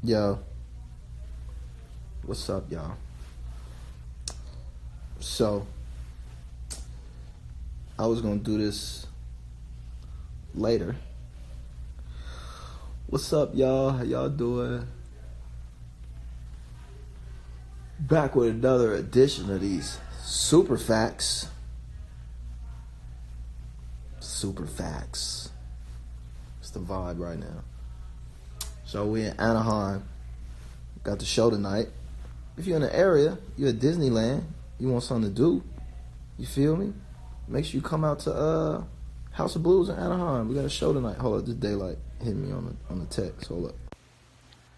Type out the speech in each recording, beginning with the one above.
Yo, what's up, y'all? So, I was gonna do this later. What's up, y'all? How y'all doing? Back with another edition of these super facts. Super facts. It's the vibe right now. So we in Anaheim. Got the show tonight. If you're in the area, you're at Disneyland, you want something to do, you feel me? Make sure you come out to House of Blues in Anaheim. We got a show tonight. Hold up, this daylight hit me on the text. Hold up.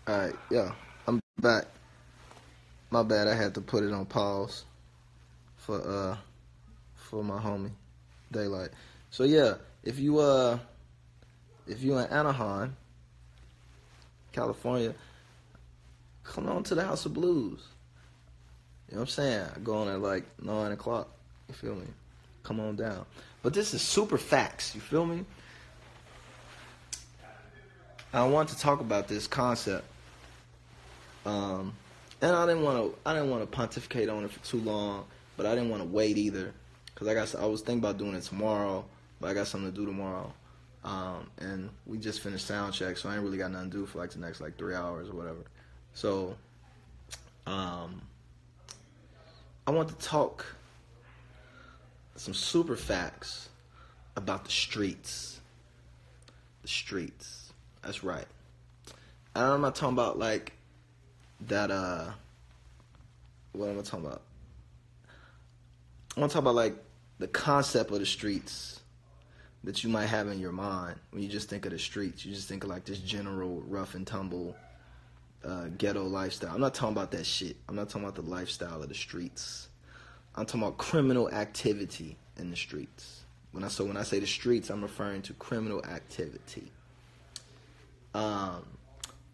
Alright, yeah, I'm back. My bad, I had to put it on pause for my homie, Daylight. So yeah, if you in Anaheim, California, come on to the House of Blues. You know what I'm saying? I go on at like 9 o'clock. You feel me? Come on down. But this is super facts. You feel me? I want to talk about this concept. And I didn't want to pontificate on it for too long, but I didn't want to wait either, because I was thinking about doing it tomorrow, but I got something to do tomorrow. And we just finished sound check, so I ain't really got nothing to do for like the next like 3 hours or whatever. So, I want to talk some super facts about the streets. The streets. That's right. And I'm not talking about like that, what am I talking about? I want to talk about like the concept of the streets that you might have in your mind when you just think of the streets. You just think of like this general rough and tumble ghetto lifestyle. I'm not talking about that shit. I'm not talking about the lifestyle of the streets. I'm talking about criminal activity in the streets. When I say the streets, I'm referring to criminal activity. And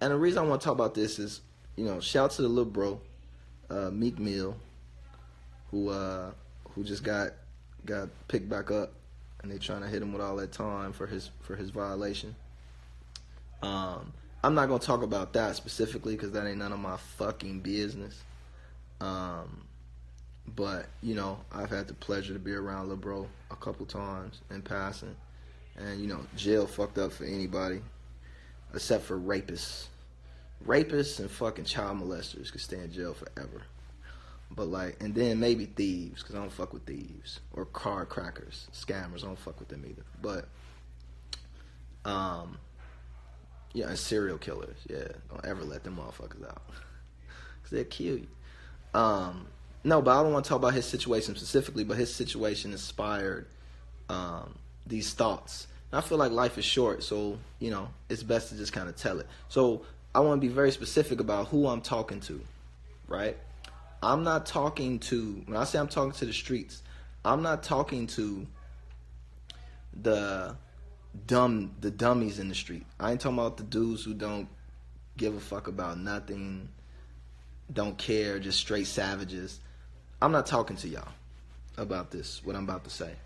the reason I want to talk about this is, shout out to the little bro, Meek Mill, who just got picked back up, and they trying to hit him with all that time for his violation. I'm not gonna talk about that specifically because that ain't none of my fucking business. But I've had the pleasure to be around Lil Bro a couple times in passing, and jail fucked up for anybody except for rapists. Rapists and fucking child molesters could stay in jail forever. But and then maybe thieves, because I don't fuck with thieves, or card crackers, scammers. I don't fuck with them either. But and serial killers, don't ever let them motherfuckers out, because they'll kill you. No, but I don't want to talk about his situation specifically, but his situation inspired these thoughts. And I feel like life is short, so, it's best to just kind of tell it. So I want to be very specific about who I'm talking to, right? I'm not talking to, when I say I'm talking to the streets, I'm not talking to the dummies in the street. I ain't talking about the dudes who don't give a fuck about nothing, don't care, just straight savages. I'm not talking to y'all about this, what I'm about to say.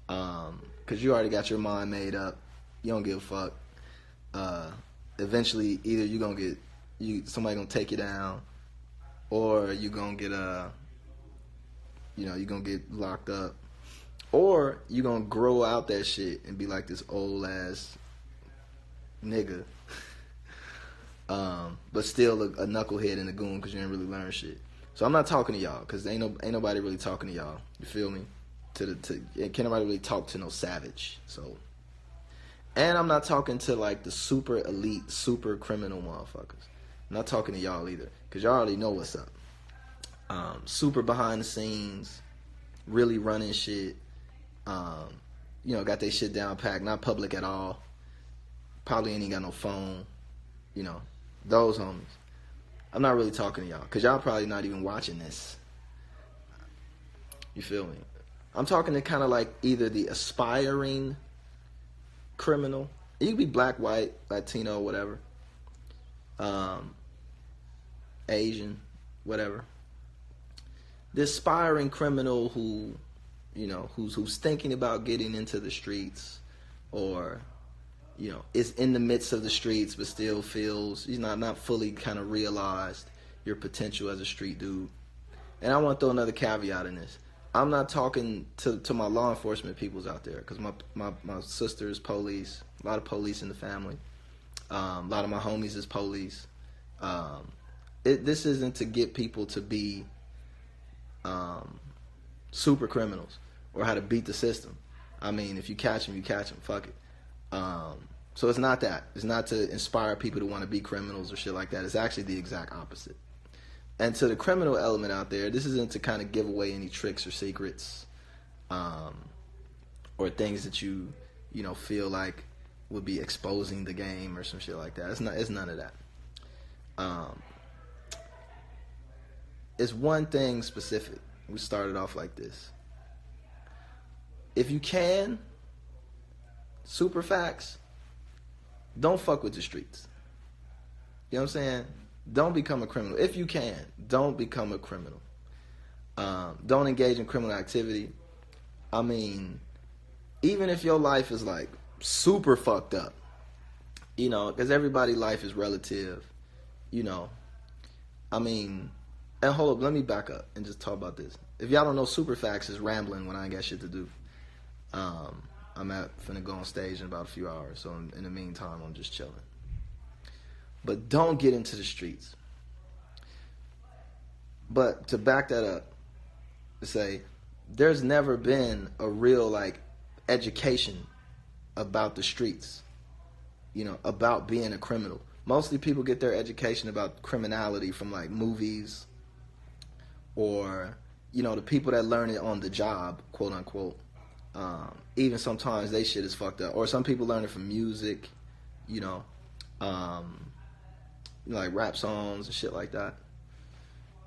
Because you already got your mind made up. You don't give a fuck. Eventually, either you gonna get, somebody gonna take you down, or you gonna get you gonna get locked up, or you gonna grow out that shit and be like this old ass nigga, but still a knucklehead and a goon because you ain't really learn shit. So I'm not talking to y'all because ain't nobody really talking to y'all. You feel me? Can't nobody really talk to no savage. So, and I'm not talking to like the super elite, super criminal motherfuckers. I'm not talking to y'all either, because y'all already know what's up. Super behind the scenes, really running shit. Got their shit down packed, not public at all. Probably ain't got no phone. Those homies. I'm not really talking to y'all, because y'all probably not even watching this. You feel me? I'm talking to kind of like either the aspiring criminal. You can be black, white, Latino, whatever. Asian, whatever. The aspiring criminal who, who's thinking about getting into the streets, or is in the midst of the streets, but still feels not fully kind of realized your potential as a street dude. And I want to throw another caveat in this. I'm not talking to my law enforcement peoples out there, because my sister's police, a lot of police in the family. A lot of my homies is police. This isn't to get people to be super criminals or how to beat the system. I mean, if you catch them, you catch them. Fuck it. So it's not that. It's not to inspire people to want to be criminals or shit like that. It's actually the exact opposite. And to the criminal element out there, this isn't to kind of give away any tricks or secrets, or things that you feel like would be exposing the game or some shit like that. It's none of that. It's one thing specific. We started off like this. If you can, super facts, don't fuck with the streets. You know what I'm saying? Don't become a criminal. If you can, don't become a criminal. Don't engage in criminal activity. I mean, even if your life is like super fucked up, because everybody's life is relative, I mean, and hold up, let me back up and just talk about this. If y'all don't know, super facts is rambling when I ain't got shit to do. I'm finna go on stage in about a few hours, so in the meantime, I'm just chilling. But don't get into the streets. But to back that up, to say, there's never been a real, education about the streets, about being a criminal. Mostly people get their education about criminality from, movies, or, the people that learn it on the job, quote unquote. Even sometimes they shit is fucked up. Or some people learn it from music, like rap songs and shit like that.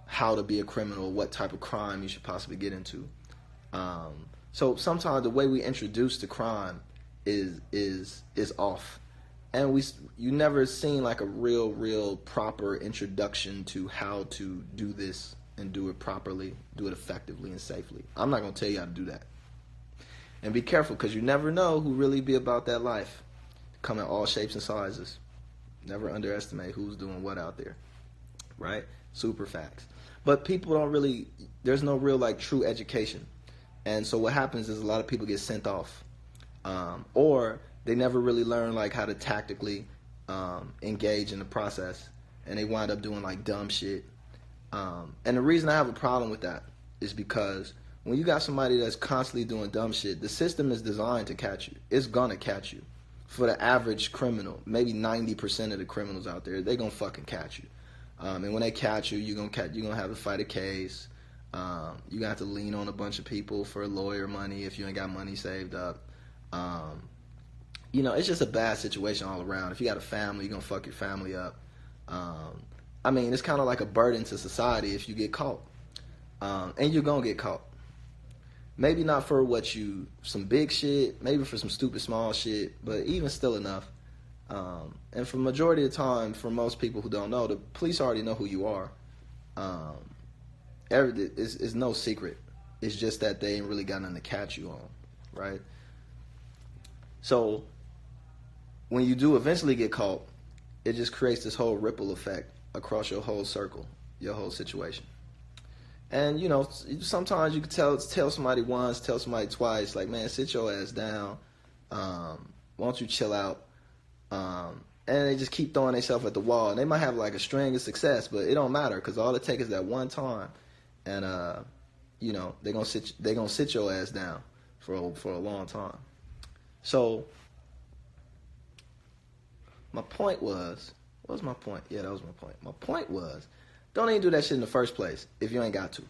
How to be a criminal, what type of crime you should possibly get into. So sometimes the way we introduce the crime is off, and you never seen a real proper introduction to how to do this and do it properly, do it effectively and safely. I'm not gonna tell you how to do that. And be careful, because you never know who really be about that life. Come in all shapes and sizes. Never underestimate who's doing what out there, right? Super facts. But people don't really, there's no real true education. And so what happens is a lot of people get sent off. Or they never really learn how to tactically engage in the process. And they wind up doing dumb shit. And the reason I have a problem with that is because when you got somebody that's constantly doing dumb shit, the system is designed to catch you. It's gonna catch you. For the average criminal, maybe 90% of the criminals out there, they gonna fucking catch you. And when they catch you, you're gonna have to fight a case. You gonna have to lean on a bunch of people for lawyer money if you ain't got money saved up. It's just a bad situation all around. If you got a family, you're gonna fuck your family up. I mean, it's kind of like a burden to society if you get caught. And you're gonna get caught. Maybe not for some big shit, maybe for some stupid small shit, but even still enough. And for the majority of the time, for most people who don't know, the police already know who you are. It's no secret. It's just that they ain't really got nothing to catch you on, right? So when you do eventually get caught, it just creates this whole ripple effect across your whole circle, your whole situation. And, sometimes you can tell somebody once, tell somebody twice, man, sit your ass down. Why don't you chill out? And they just keep throwing themselves at the wall. And they might have a string of success, but it don't matter, because all it takes is that one time. And, they're going to sit your ass down for a long time. So my point was, what was my point? Yeah, that was my point. My point was, don't even do that shit in the first place if you ain't got to.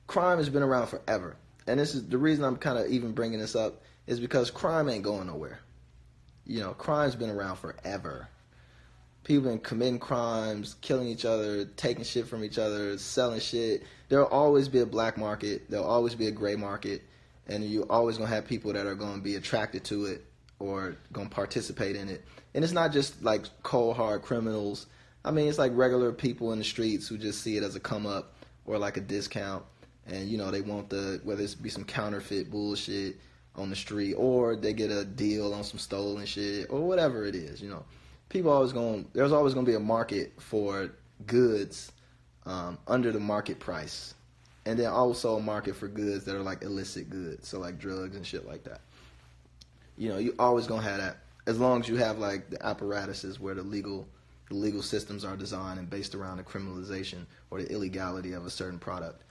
Crime has been around forever. And this is the reason I'm kind of even bringing this up, is because crime ain't going nowhere. Crime's been around forever. People been committing crimes, killing each other, taking shit from each other, selling shit. There'll always be a black market. There'll always be a gray market. And you're always going to have people that are going to be attracted to it or going to participate in it. And it's not just cold, hard criminals. I mean, it's regular people in the streets who just see it as a come up or a discount. And, they want whether it's be some counterfeit bullshit, on the street, or they get a deal on some stolen shit, or whatever it is. You know, there's always gonna be a market for goods under the market price, and then also a market for goods that are like illicit goods, so like drugs and shit like that. You know, you always gonna have that as long as you have like the apparatuses where the legal systems are designed and based around the criminalization or the illegality of a certain product.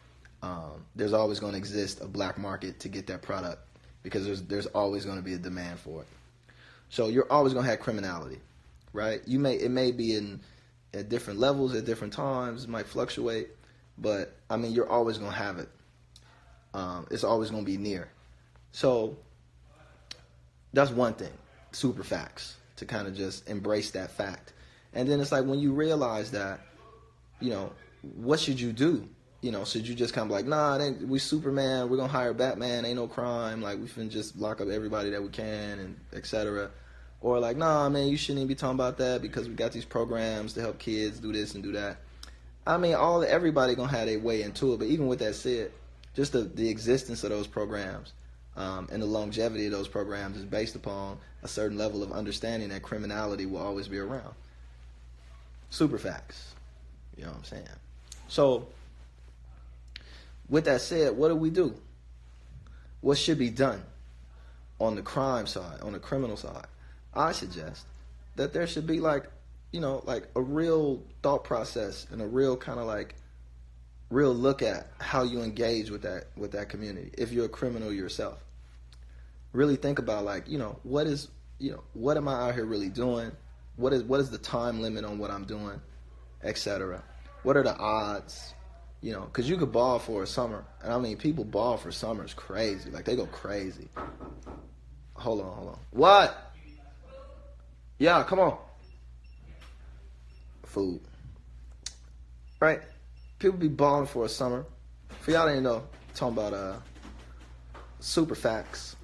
There's always going to exist a black market to get that product because there's always going to be a demand for it. So you're always going to have criminality, right? It may be at different levels at different times. It might fluctuate, but I mean you're always going to have it. It's always going to be near. So that's one thing, super facts, to kind of just embrace that fact. And then it's like when you realize that, you know, what should you do? You know, should you just kind of like, nah, we Superman, we're going to hire Batman, ain't no crime, like we finna just lock up everybody that we can, and etc. Or like, nah, man, you shouldn't even be talking about that because we got these programs to help kids do this and do that. I mean, everybody going to have their way into it, but even with that said, just the existence of those programs and the longevity of those programs is based upon a certain level of understanding that criminality will always be around. Super facts. You know what I'm saying? So, with that said, what do? What should be done on the crime side, on the criminal side? I suggest that there should be like, you know, like a real thought process and a real kind of like real look at how you engage with that community. If you're a criminal yourself, really think about like, you know, what am I out here really doing? What is the time limit on what I'm doing, etc. What are the odds? You know, because you could ball for a summer. And I mean, people ball for summers crazy. Like, they go crazy. Hold on. What? Yeah, come on. Food. Right? People be balling for a summer. For y'all that ain't know, talking about super facts.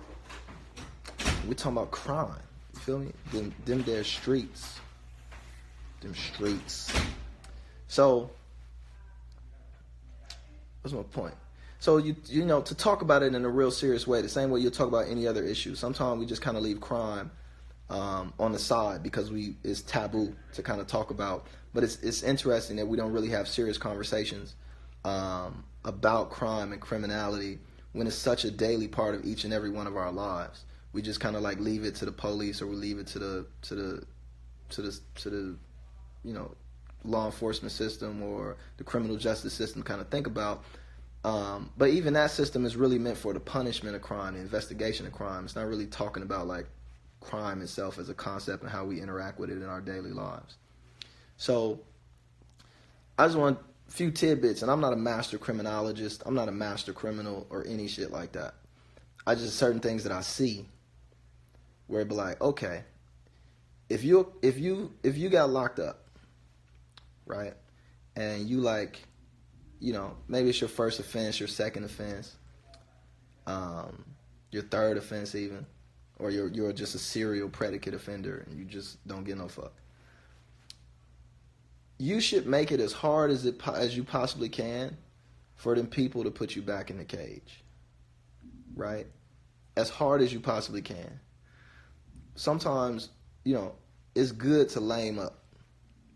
We talking about crime. You feel me? Them there streets. Them streets. So, what's my point? So you know, to talk about it in a real serious way, the same way you talk about any other issue. Sometimes we just kind of leave crime on the side because it's taboo to kind of talk about. But it's interesting that we don't really have serious conversations about crime and criminality when it's such a daily part of each and every one of our lives. We just kind of like leave it to the police, or we leave it to the you know, law enforcement system or the criminal justice system kind of think about. But even that system is really meant for the punishment of crime, the investigation of crime. It's not really talking about like crime itself as a concept and how we interact with it in our daily lives. So I just want a few tidbits, and I'm not a master criminologist. I'm not a master criminal or any shit like that. I just certain things that I see where it'd be like, okay, if you got locked up, right? And you like, you know, maybe it's your first offense, your second offense, your third offense even, or you're just a serial predicate offender and you just don't get no fuck. You should make it as hard as you possibly can for them people to put you back in the cage, right? As hard as you possibly can. Sometimes, you know, it's good to lame up,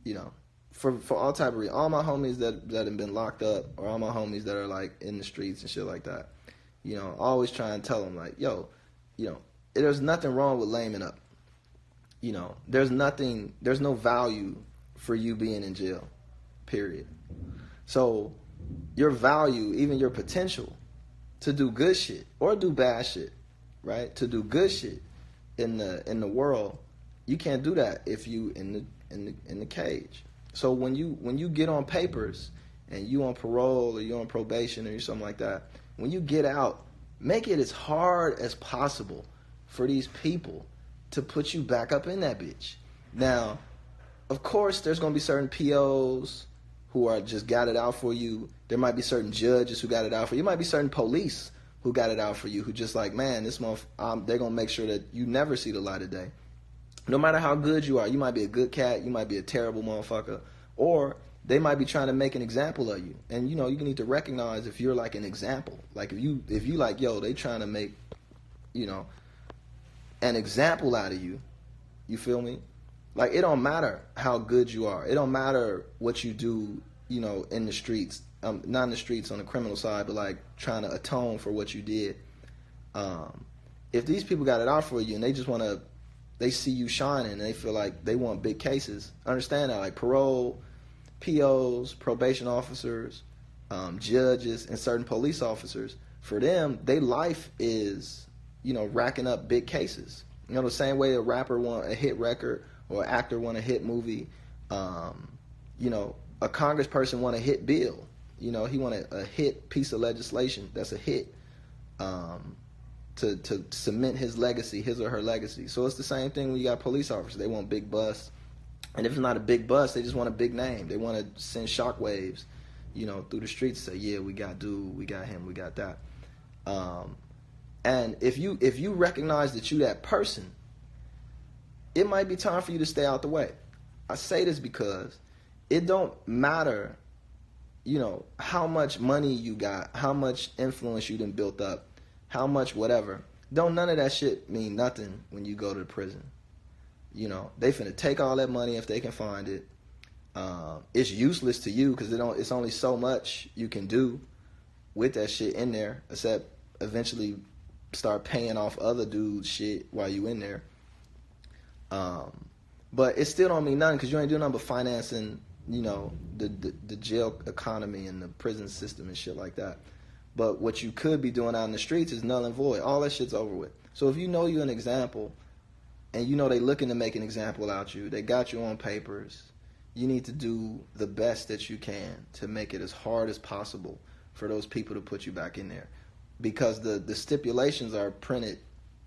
you know. For all type of reasons. All my homies that have been locked up, or all my homies that are like in the streets and shit like that, you know, I always try and tell them like, yo, you know, there's nothing wrong with laming up. You know, there's no value for you being in jail, period. So your value, even your potential to do good shit or do bad shit, right? To do good shit in the world, you can't do that if you in the cage. So when you get on papers and you on parole or you on probation or something like that, when you get out, make it as hard as possible for these people to put you back up in that bitch. Now, of course, there's going to be certain POs who are just got it out for you. There might be certain judges who got it out for you. There might be certain police who got it out for you who just like, man, this month they're going to make sure that you never see the light of day. No matter how good you are, you might be a good cat, you might be a terrible motherfucker, or they might be trying to make an example of you. And, you know, you need to recognize if you're like an example. Like if you like, yo, they trying to make you know, an example out of you. You feel me? Like, it don't matter how good you are. It don't matter what you do, you know, in the streets. Not in the streets on the criminal side, but like trying to atone for what you did. If these people got it out for you and they just want to, they see you shining and they feel like they want big cases. Understand that, like parole, POs, probation officers, judges, and certain police officers, for them, their life is, you know, racking up big cases. You know, the same way a rapper want a hit record or an actor want a hit movie, you know, a congressperson want a hit bill. You know, he want a hit piece of legislation that's a hit to cement his legacy, his or her legacy. So it's the same thing when you got police officers. They want big busts. And if it's not a big bust, they just want a big name. They want to send shockwaves, you know, through the streets, say, yeah, we got dude, we got him, we got that. And if you recognize that you that person, it might be time for you to stay out the way. I say this because it don't matter, you know, how much money you got, how much influence you done built up, how much whatever. Don't none of that shit mean nothing when you go to the prison. You know, they finna take all that money if they can find it. It's useless to you because it's only so much you can do with that shit in there, except eventually start paying off other dudes' shit while you in there. But it still don't mean nothing because you ain't doing nothing but financing, you know, the jail economy and the prison system and shit like that. But what you could be doing out in the streets is null and void. All that shit's over with. So if you know you're an example, and you know they looking to make an example out you, they got you on papers, you need to do the best that you can to make it as hard as possible for those people to put you back in there. Because the stipulations are printed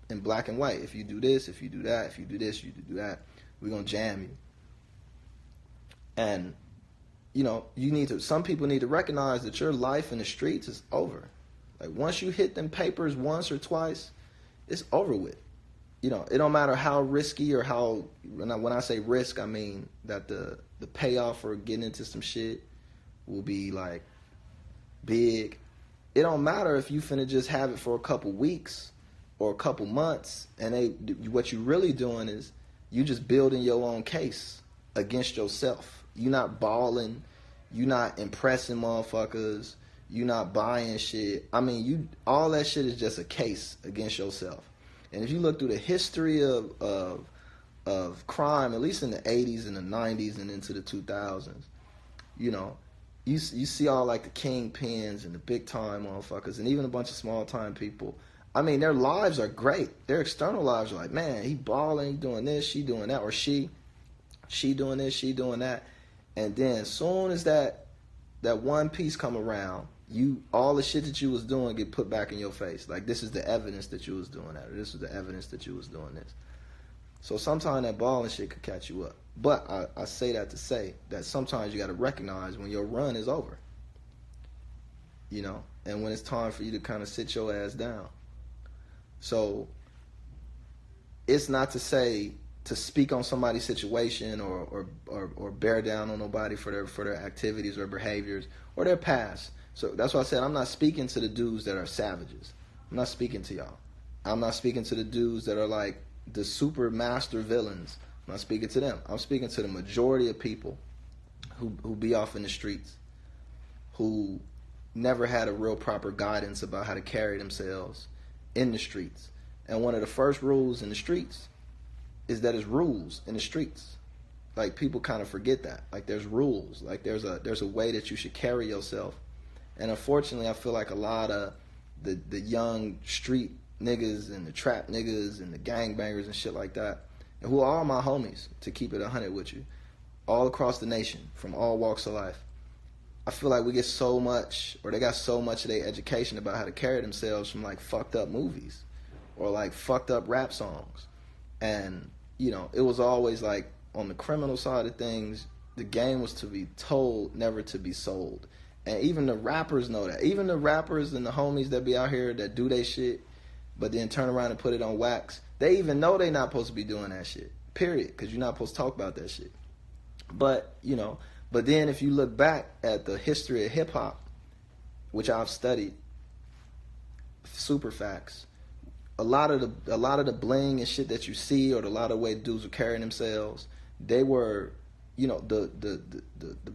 in black and white. If you do this, if you do that, if you do this, you do that, we're going to jam you. And, you know, some people need to recognize that your life in the streets is over. Like, once you hit them papers once or twice, it's over with. You know, it don't matter how risky or how, when I say risk, I mean that the payoff for getting into some shit will be like big. It don't matter if you finna just have it for a couple weeks or a couple months, and what you really doing is you just building your own case against yourself. You not balling, you not impressing motherfuckers, you not buying shit. I mean, all that shit is just a case against yourself. And if you look through the history of crime, at least in the 80s and the 90s and into the 2000s, you know, you see all like the kingpins and the big time motherfuckers and even a bunch of small time people. I mean, their lives are great. Their external lives are like, man, he balling, he doing this, she doing that, or she doing this, she doing that. And then as soon as that one piece come around, all the shit that you was doing get put back in your face. Like, this is the evidence that you was doing that, or this is the evidence that you was doing this. So sometimes that ball and shit could catch you up. But I say that to say that sometimes you got to recognize when your run is over. You know, and when it's time for you to kind of sit your ass down. So it's not to say to speak on somebody's situation or bear down on nobody for their activities or behaviors or their past. So that's why I said I'm not speaking to the dudes that are savages. I'm not speaking to y'all. I'm not speaking to the dudes that are like the super master villains. I'm not speaking to them. I'm speaking to the majority of people who be off in the streets, who never had a real proper guidance about how to carry themselves in the streets. And one of the first rules in the streets is that it's rules in the streets. Like, people kind of forget that. Like, there's rules. Like, there's a way that you should carry yourself. And unfortunately, I feel like a lot of the young street niggas and the trap niggas and the gangbangers and shit like that, and who are all my homies, to keep it 100 with you, all across the nation, from all walks of life, I feel like we get so much, or they got so much of their education about how to carry themselves from like fucked up movies or like fucked up rap songs. And, you know, it was always like on the criminal side of things, the game was to be told, never to be sold. And even the rappers know that. Even the rappers and the homies that be out here that do they shit, but then turn around and put it on wax, they even know they not supposed to be doing that shit, period, because you're not supposed to talk about that shit. But, you know, but then if you look back at the history of hip-hop, which I've studied, super facts, a lot of the bling and shit that you see, or a lot of the way dudes were carrying themselves, they were, the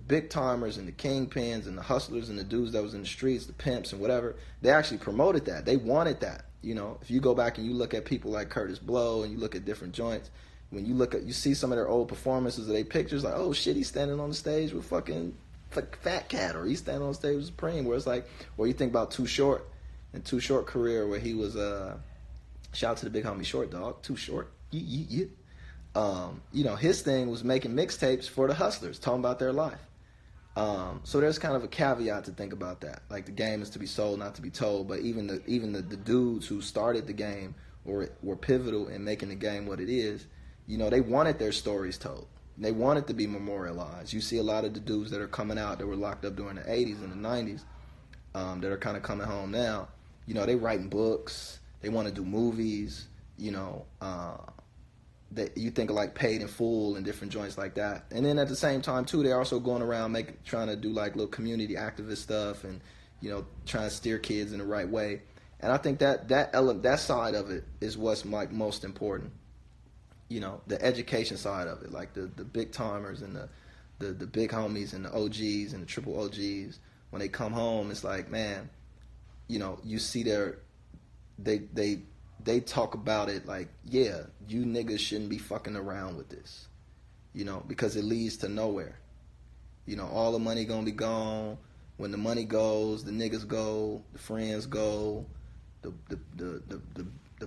big timers and the kingpins and the hustlers and the dudes that was in the streets, the pimps and whatever. They actually promoted that. They wanted that. If you go back and you look at people like Curtis Blow and you look at different joints, when you see some of their old performances of their pictures, like, oh shit, he's standing on the stage with fucking Fat Cat, or he's standing on stage with Supreme, where it's like, or you think about Too Short and Too Short career, where he was shout out to the big homie Short Dog, Too Short, yeah. His thing was making mixtapes for the hustlers, talking about their life. So there's kind of a caveat to think about that. Like, the game is to be sold, not to be told. But even the dudes who started the game or were pivotal in making the game what it is, they wanted their stories told. They wanted to be memorialized. You see a lot of the dudes that are coming out that were locked up during the 80s and the 90s that are kind of coming home now. They writing books. They want to do movies. That you think of like Paid in Full and different joints like that. And then at the same time too, they're also going around trying to do like little community activist stuff and trying to steer kids in the right way. And I think that side of it is what's like most important. The education side of it, like the big timers and the big homies and the OGs and the triple OGs, when they come home, it's like, man, you see they talk about it like, yeah, you niggas shouldn't be fucking around with this, because it leads to nowhere. All the money gonna be gone. When the money goes, the niggas go, the friends go, the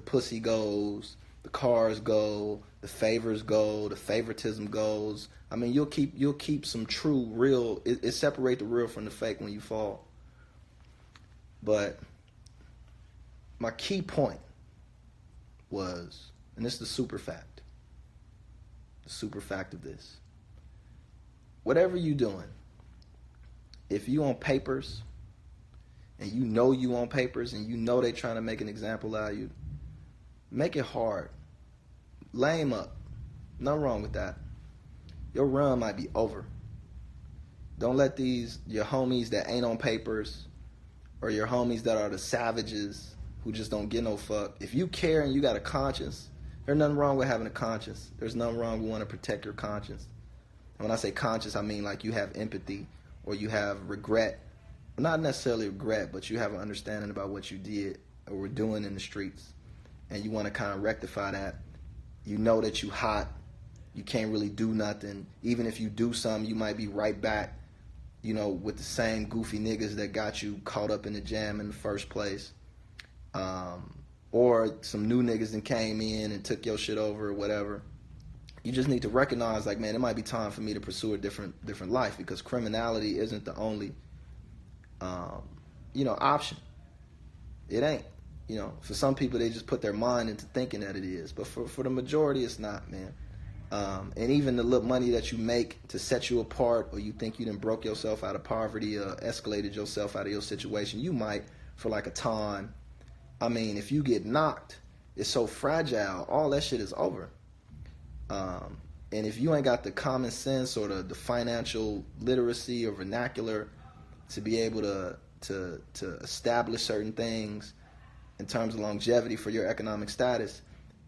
pussy goes, the cars go, the favors go, the favoritism goes. I mean, you'll keep some true, real. It separate the real from the fake when you fall. But my key point was, and this is the super fact of this, whatever you doing, if you on papers and you on papers and they trying to make an example out of you, make it hard. Lame up. Nothing wrong with that. Your run might be over. Don't let your homies that ain't on papers, or your homies that are the savages who just don't get no fuck. If you care and you got a conscience, there's nothing wrong with having a conscience. There's nothing wrong with wanting to protect your conscience. And when I say conscience, I mean like you have empathy, or you have regret. Not necessarily regret, but you have an understanding about what you did or were doing in the streets. And you want to kind of rectify that. That you hot. You can't really do nothing. Even if you do something, you might be right back, with the same goofy niggas that got you caught up in the jam in the first place. Or some new niggas that came in and took your shit over or whatever. You just need to recognize, like, man, it might be time for me to pursue a different life, because criminality isn't the only, option. It ain't. For some people, they just put their mind into thinking that it is. But for the majority, it's not, man. And even the little money that you make to set you apart, or you think you done broke yourself out of poverty or escalated yourself out of your situation, you might, for like a time. I mean, if you get knocked, it's so fragile, all that shit is over. And if you ain't got the common sense or the financial literacy or vernacular to be able to establish certain things in terms of longevity for your economic status,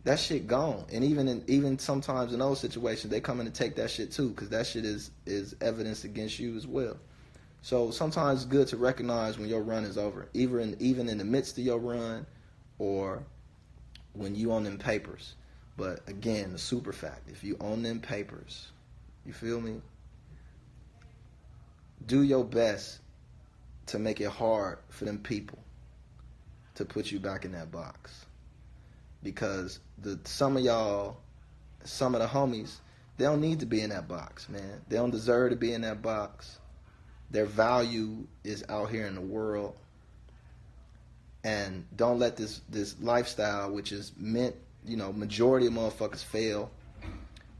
that shit gone. And even sometimes in those situations, they come in to take that shit too, because that shit is evidence against you as well. So sometimes it's good to recognize when your run is over, even in the midst of your run, or when you on them papers. But again, the super fact, if you own them papers, you feel me? Do your best to make it hard for them people to put you back in that box. Because some of y'all, some of the homies, they don't need to be in that box, man. They don't deserve to be in that box. Their value is out here in the world. And don't let this lifestyle, which is meant, majority of motherfuckers fail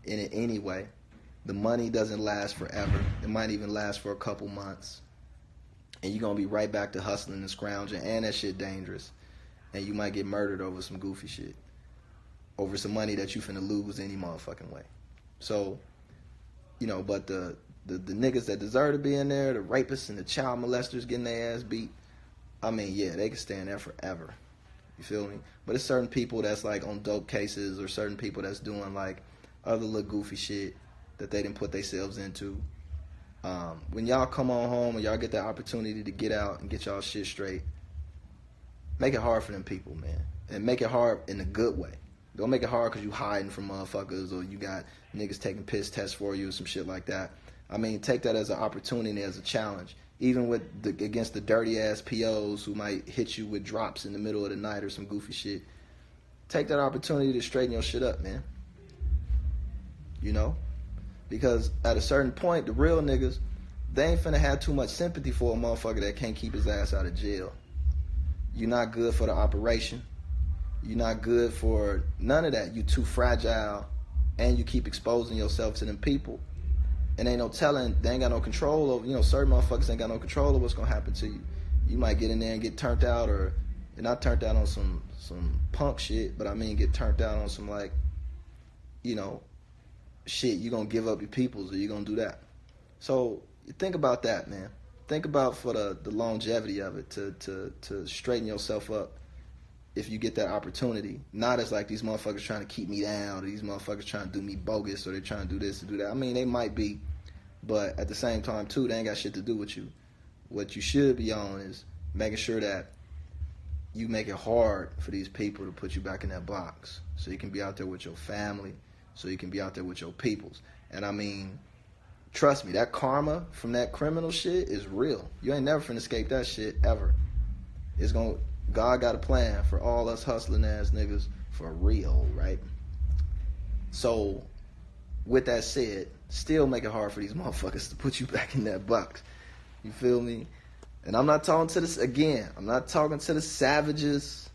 in it anyway. The money doesn't last forever. It might even last for a couple months. And you're going to be right back to hustling and scrounging, and that shit dangerous. And you might get murdered over some goofy shit. Over some money that you finna lose any motherfucking way. So, but the niggas that deserve to be in there, the rapists and the child molesters getting their ass beat, I mean, yeah, they can stay in there forever. You feel me? But it's certain people that's like on dope cases, or certain people that's doing like other little goofy shit that they didn't put themselves into. When y'all come on home and y'all get the opportunity to get out and get y'all shit straight, make it hard for them people, man. And make it hard in a good way. Don't make it hard because you hiding from motherfuckers, or you got niggas taking piss tests for you or some shit like that. I mean, take that as an opportunity, as a challenge. Even against the dirty ass POs who might hit you with drops in the middle of the night or some goofy shit. Take that opportunity to straighten your shit up, man. You know? Because at a certain point, the real niggas, they ain't finna have too much sympathy for a motherfucker that can't keep his ass out of jail. You're not good for the operation. You're not good for none of that. You too fragile, and you keep exposing yourself to them people. And ain't no telling, they ain't got no control over, certain motherfuckers ain't got no control of what's gonna happen to you. You might get in there and get turned out, or not turned out on some punk shit, but I mean get turned out on some like, shit, you gonna give up your peoples, or you gonna do that. So think about that, man. Think about for the longevity of it, to straighten yourself up if you get that opportunity. Not as like these motherfuckers trying to keep me down, or these motherfuckers trying to do me bogus, or they trying to do this or do that. I mean, they might be, but at the same time too, they ain't got shit to do with you. What you should be on is making sure that you make it hard for these people to put you back in that box, so you can be out there with your family, so you can be out there with your peoples. And I mean, trust me, that karma from that criminal shit is real. You ain't never finna escape that shit ever. God got a plan for all us hustling ass niggas for real, right? So, with that said, still make it hard for these motherfuckers to put you back in that box. You feel me? And I'm not talking to this again. I'm not talking to the savages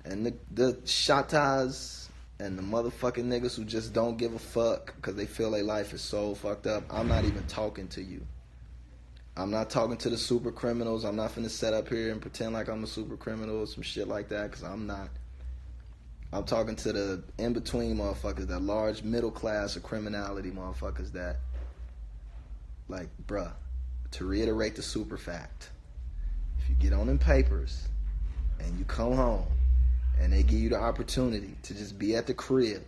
and the shatas and the motherfucking niggas who just don't give a fuck because they feel their life is so fucked up. I'm not even talking to you. I'm not talking to the super criminals. I'm not finna set up here and pretend like I'm a super criminal or some shit like that, because I'm not. I'm talking to the in-between motherfuckers, that large middle class of criminality motherfuckers that, like, bruh, to reiterate the super fact, if you get on them papers and you come home and they give you the opportunity to just be at the crib,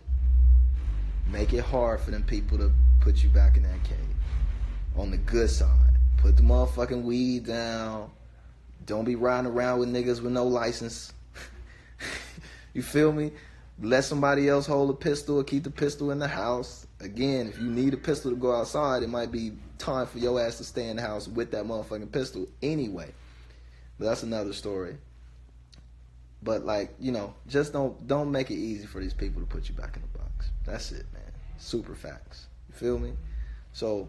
make it hard for them people to put you back in that cage. On the good side. Put the motherfucking weed down. Don't be riding around with niggas with no license. You feel me? Let somebody else hold a pistol, or keep the pistol in the house. Again, if you need a pistol to go outside, it might be time for your ass to stay in the house with that motherfucking pistol anyway. But that's another story. But like, just don't make it easy for these people to put you back in the box. That's it, man. Super facts. You feel me? So,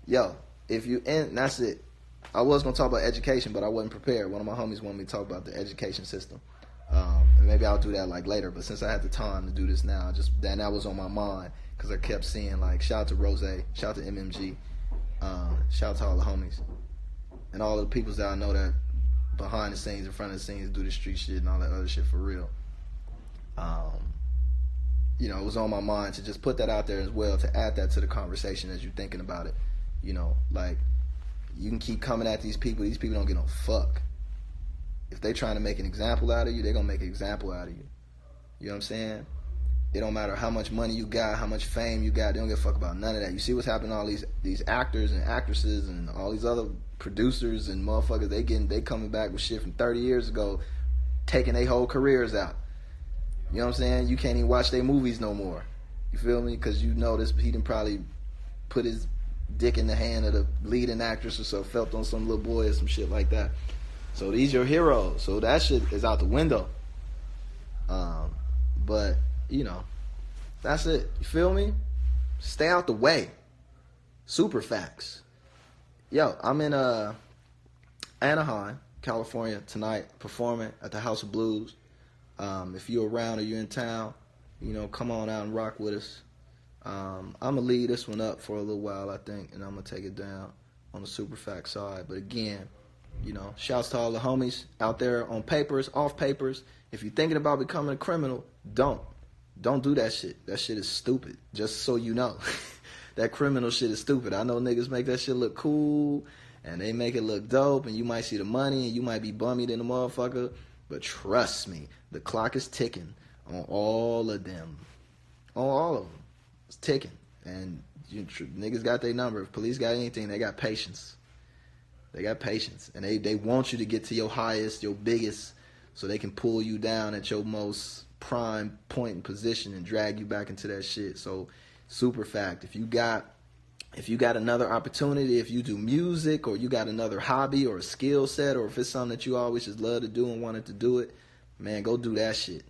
yo, that's it. I was going to talk about education, but I wasn't prepared. One of my homies wanted me to talk about the education system. And maybe I'll do that like later, but since I had the time to do this now, that was on my mind, because I kept seeing, like, shout out to Rose, shout out to MMG, shout out to all the homies, and all the peoples that I know that behind the scenes, in front of the scenes, do the street shit and all that other shit for real. It was on my mind to just put that out there as well, to add that to the conversation as you're thinking about it. Like, you can keep coming at these people don't get no fuck. If they trying to make an example out of you, they gonna make an example out of you. You know what I'm saying? It don't matter how much money you got, how much fame you got, they don't give a fuck about none of that. You see what's happening to all these actors and actresses and all these other producers and motherfuckers, they coming back with shit from 30 years ago, taking their whole careers out. You know what I'm saying? You can't even watch their movies no more. You feel me? Because he done probably put his dick in the hand of the leading actress or so, felt on some little boy or some shit like that. So these your heroes. So that shit is out the window. But, that's it. You feel me? Stay out the way. Super facts. Yo, I'm in Anaheim, California tonight, performing at the House of Blues. If you're around or you're in town, come on out and rock with us. I'm going to leave this one up for a little while, I think, and I'm going to take it down on the super fact side. But again, shouts to all the homies out there on papers, off papers. If you're thinking about becoming a criminal, don't do that shit. That shit is stupid, just so you know. That criminal shit is stupid. I know niggas make that shit look cool, and they make it look dope, and you might see the money, and you might be bummied in the motherfucker. But trust me, the clock is ticking on all of them. On all of them. It's ticking. And niggas got their number. If police got anything, they got patience. They got patience. And they want you to get to your highest, your biggest, so they can pull you down at your most prime point and position and drag you back into that shit. So, super fact. If you got another opportunity, if you do music or you got another hobby or a skill set, or if it's something that you always just love to do and wanted to do it, man, go do that shit.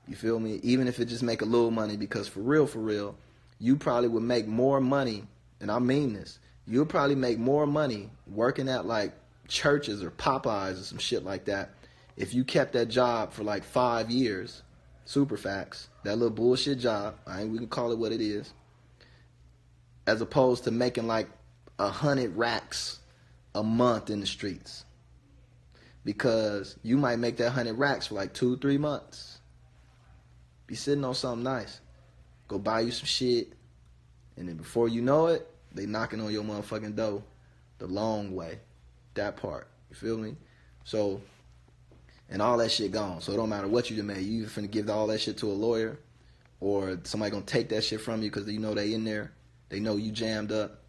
You feel me? Even if it just make a little money, because for real, you probably would make more money, and I mean this, you'll probably make more money working at like churches or Popeyes or some shit like that if you kept that job for like 5 years. Super facts. That little bullshit job, we can call it what it is, as opposed to making like 100 racks a month in the streets. Because you might make that 100 racks for like 2-3 months. Be sitting on something nice. Go buy you some shit. And then before you know it, they knocking on your motherfucking door the long way. That part. You feel me? So, and all that shit gone. So it don't matter what you done made. You either finna give all that shit to a lawyer, or somebody gonna take that shit from you because you know they in there. They know you jammed up,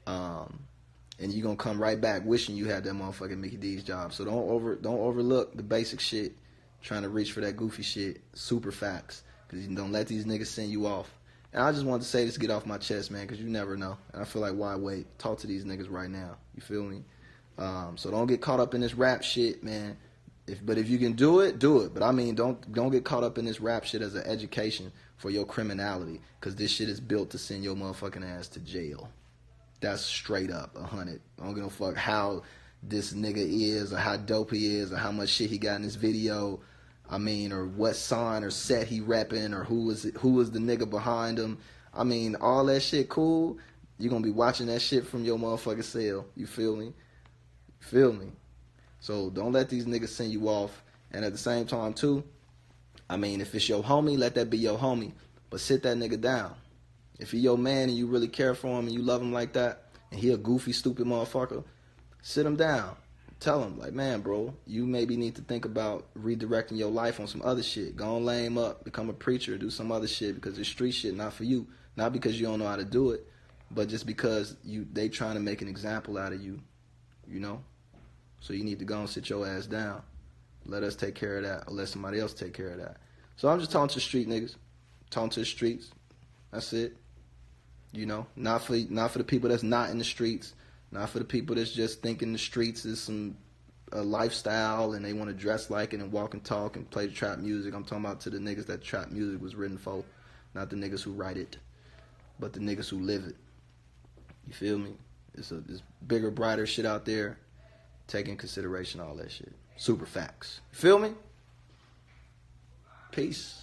and you gonna come right back wishing you had that motherfucking Mickey D's job. So don't overlook the basic shit, trying to reach for that goofy shit. Super facts, because you don't let these niggas send you off. And I just wanted to say this, get off my chest, man, because you never know. And I feel like, why wait? Talk to these niggas right now. You feel me? So don't get caught up in this rap shit, man. But if you can do it, do it. But I mean, don't get caught up in this rap shit as an education for your criminality, because this shit is built to send your motherfucking ass to jail. That's straight up 100. I don't give a fuck how this nigga is, or how dope he is, or how much shit he got in this video. I mean, or what sign or set he repping, or who is the nigga behind him. I mean, all that shit cool. You're gonna be watching that shit from your motherfucking cell. You feel me? Feel me? So don't let these niggas send you off. And at the same time too, I mean, if it's your homie, let that be your homie. But sit that nigga down. If he your man and you really care for him and you love him like that, and he a goofy, stupid motherfucker, sit him down. Tell him, like, man, bro, you maybe need to think about redirecting your life on some other shit. Go and lame up, become a preacher, do some other shit, because this street shit not for you. Not because you don't know how to do it, but just because they trying to make an example out of you, you know? So you need to go and sit your ass down. Let us take care of that, or let somebody else take care of that. So I'm just talking to the street niggas. Talking to the streets. That's it. You know, not for the people that's not in the streets. Not for the people that's just thinking the streets is a lifestyle and they want to dress like it and walk and talk and play the trap music. I'm talking about to the niggas that trap music was written for. Not the niggas who write it, but the niggas who live it. You feel me? It's bigger, brighter shit out there. Take in consideration all that shit. Super facts. You feel me? Peace.